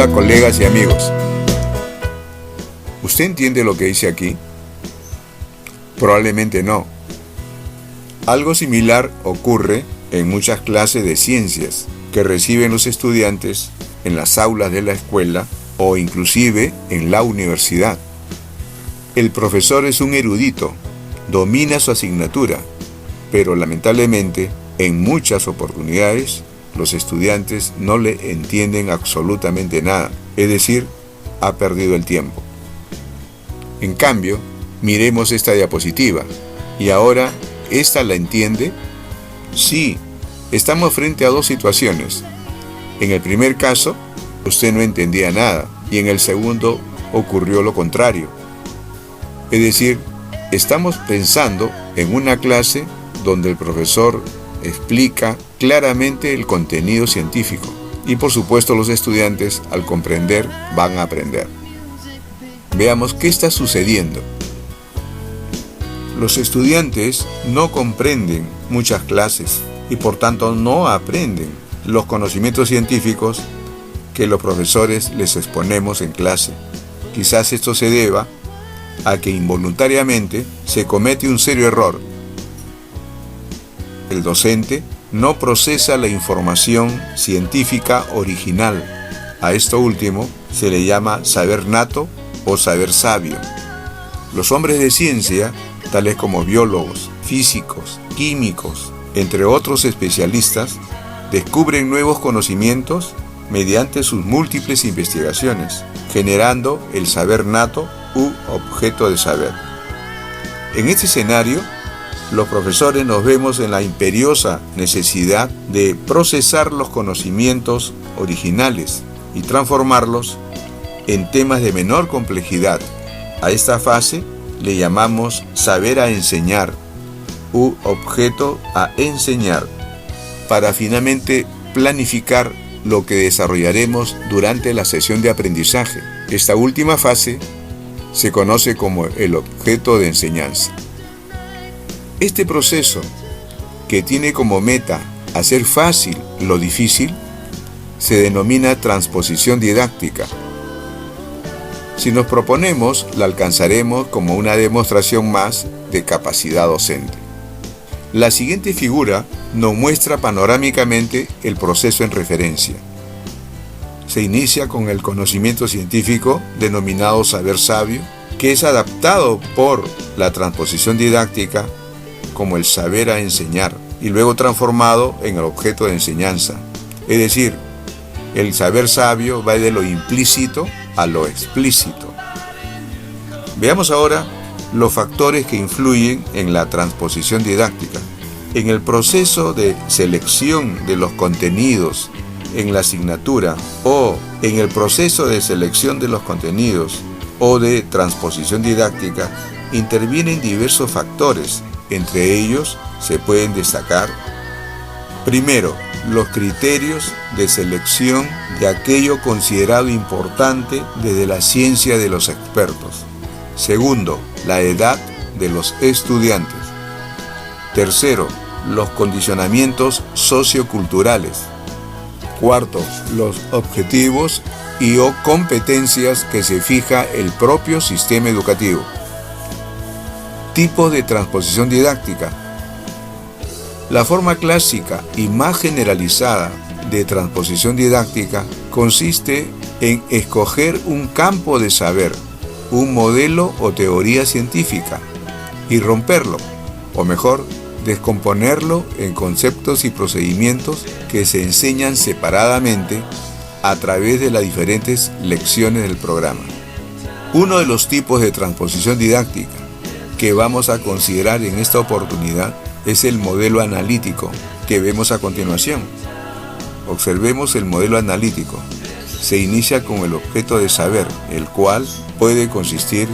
Hola colegas y amigos. ¿Usted entiende lo que dice aquí? Probablemente no. Algo similar ocurre en muchas clases de ciencias que reciben los estudiantes en las aulas de la escuela o inclusive en la universidad. El profesor es un erudito, domina su asignatura, pero lamentablemente en muchas oportunidades los estudiantes no le entienden absolutamente nada, es decir, ha perdido el tiempo. En cambio, miremos esta diapositiva. ¿Y ahora esta la entiende? Sí, estamos frente a dos situaciones. En el primer caso, usted no entendía nada, y en el segundo ocurrió lo contrario. Es decir, estamos pensando en una clase donde el profesor explica claramente el contenido científico y por supuesto los estudiantes al comprender van a aprender. Veamos qué está sucediendo. Los estudiantes no comprenden muchas clases y por tanto no aprenden los conocimientos científicos que los profesores les exponemos en clase. Quizás esto se deba a que involuntariamente se comete un serio error. El docente no procesa la información científica original. A esto último se le llama saber nato o saber sabio. Los hombres de ciencia, tales como biólogos, físicos, químicos, entre otros especialistas, descubren nuevos conocimientos mediante sus múltiples investigaciones, generando el saber nato u objeto de saber. En este escenario, los profesores nos vemos en la imperiosa necesidad de procesar los conocimientos originales y transformarlos en temas de menor complejidad. A esta fase le llamamos saber a enseñar u objeto a enseñar, para finalmente planificar lo que desarrollaremos durante la sesión de aprendizaje. Esta última fase se conoce como el objeto de enseñanza. Este proceso, que tiene como meta hacer fácil lo difícil, se denomina transposición didáctica. Si nos proponemos, la alcanzaremos como una demostración más de capacidad docente. La siguiente figura nos muestra panorámicamente el proceso en referencia. Se inicia con el conocimiento científico denominado saber sabio, que es adaptado por la transposición didáctica como el saber a enseñar y luego transformado en el objeto de enseñanza. Es decir, el saber sabio va de lo implícito a lo explícito. Veamos ahora los factores que influyen en la transposición didáctica. En el proceso de selección de los contenidos en la asignatura o en el proceso de selección de los contenidos o de transposición didáctica intervienen diversos factores. Entre ellos se pueden destacar: primero, los criterios de selección de aquello considerado importante desde la ciencia de los expertos. Segundo, la edad de los estudiantes. Tercero, los condicionamientos socioculturales. Cuarto, los objetivos y o competencias que se fija el propio sistema educativo. Tipos de transposición didáctica. La forma clásica y más generalizada de transposición didáctica consiste en escoger un campo de saber, un modelo o teoría científica, y romperlo, o mejor, descomponerlo en conceptos y procedimientos que se enseñan separadamente a través de las diferentes lecciones del programa. Uno de los tipos de transposición didáctica que vamos a considerar en esta oportunidad es el modelo analítico que vemos a continuación. Observemos el modelo analítico. Se inicia con el objeto de saber, el cual puede consistir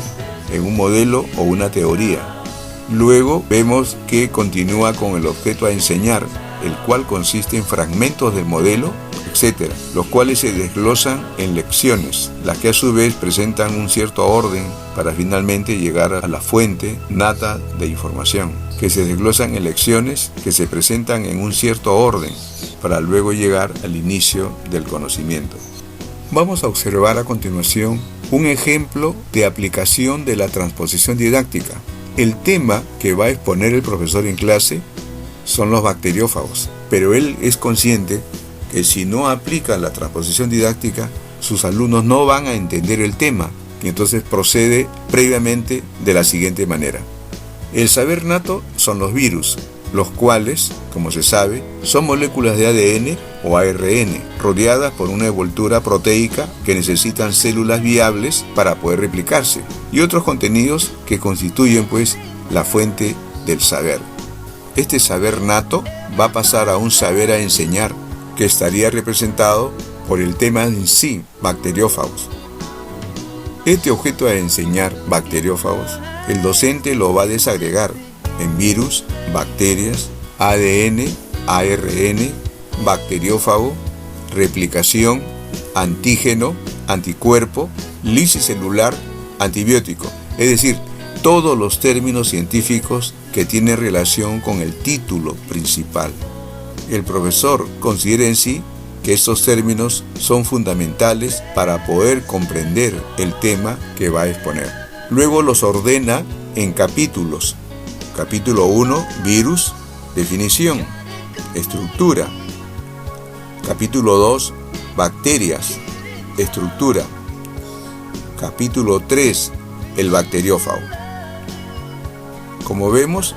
en un modelo o una teoría. Luego vemos que continúa con el objeto a enseñar, el cual consiste en fragmentos del modelo, etc., los cuales se desglosan en lecciones, las que a su vez presentan un cierto orden para finalmente llegar a la fuente nata de información, que se desglosan en lecciones que se presentan en un cierto orden para luego llegar al inicio del conocimiento. Vamos a observar a continuación un ejemplo de aplicación de la transposición didáctica. El tema que va a exponer el profesor en clase son los bacteriófagos, pero él es consciente que si no aplica la transposición didáctica, sus alumnos no van a entender el tema, y entonces procede previamente de la siguiente manera. El saber nato son los virus, los cuales, como se sabe, son moléculas de ADN o ARN, rodeadas por una envoltura proteica que necesitan células viables para poder replicarse, y otros contenidos que constituyen pues la fuente del saber. Este saber nato va a pasar a un saber a enseñar, que estaría representado por el tema en sí, bacteriófagos. Este objeto a enseñar, bacteriófagos, el docente lo va a desagregar en virus, bacterias, ADN, ARN, bacteriófago, replicación, antígeno, anticuerpo, lisicelular, antibiótico, es decir, todos los términos científicos que tienen relación con el título principal. El profesor considera en sí que estos términos son fundamentales para poder comprender el tema que va a exponer. Luego los ordena en capítulos. Capítulo 1, virus, definición, estructura. Capítulo 2, bacterias, estructura. Capítulo 3, el bacteriófago. Como vemos,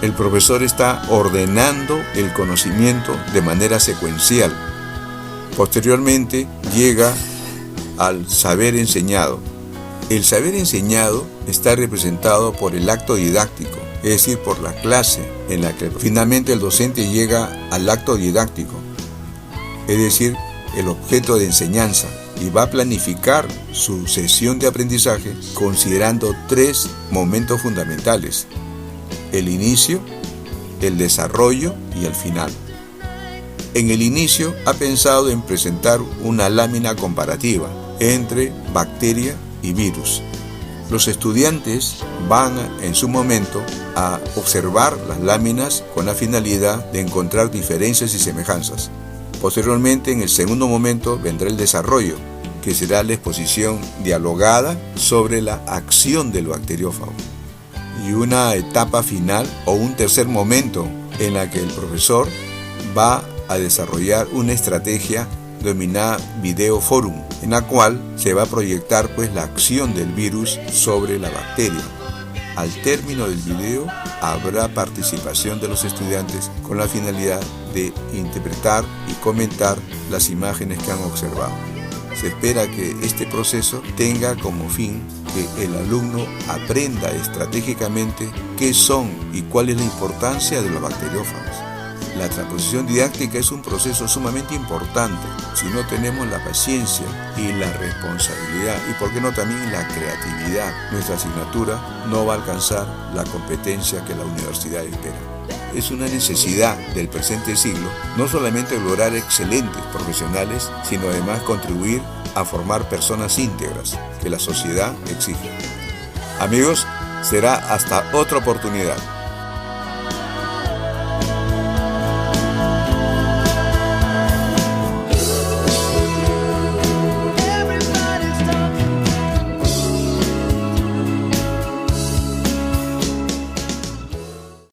el profesor está ordenando el conocimiento de manera secuencial. Posteriormente llega al saber enseñado. El saber enseñado está representado por el acto didáctico, es decir, por la clase en la que finalmente el docente llega al acto didáctico, es decir, el objeto de enseñanza, y va a planificar su sesión de aprendizaje considerando 3 momentos fundamentales: el inicio, el desarrollo y el final. En el inicio ha pensado en presentar una lámina comparativa entre bacteria y virus. Los estudiantes van en su momento a observar las láminas con la finalidad de encontrar diferencias y semejanzas. Posteriormente, en el segundo momento, vendrá el desarrollo, que será la exposición dialogada sobre la acción del bacteriófago. Y una etapa final o un tercer momento en la que el profesor va a desarrollar una estrategia denominada video forum, en la cual se va a proyectar pues la acción del virus sobre la bacteria. Al término del video habrá participación de los estudiantes con la finalidad de interpretar y comentar las imágenes que han observado. Se espera que este proceso tenga como fin que el alumno aprenda estratégicamente qué son y cuál es la importancia de los bacteriófagos. La transposición didáctica es un proceso sumamente importante si no tenemos la paciencia y la responsabilidad y, por qué no, también la creatividad. Nuestra asignatura no va a alcanzar la competencia que la universidad espera. Es una necesidad del presente siglo no solamente lograr excelentes profesionales, sino además contribuir a formar personas íntegras que la sociedad exige. Amigos, será hasta otra oportunidad.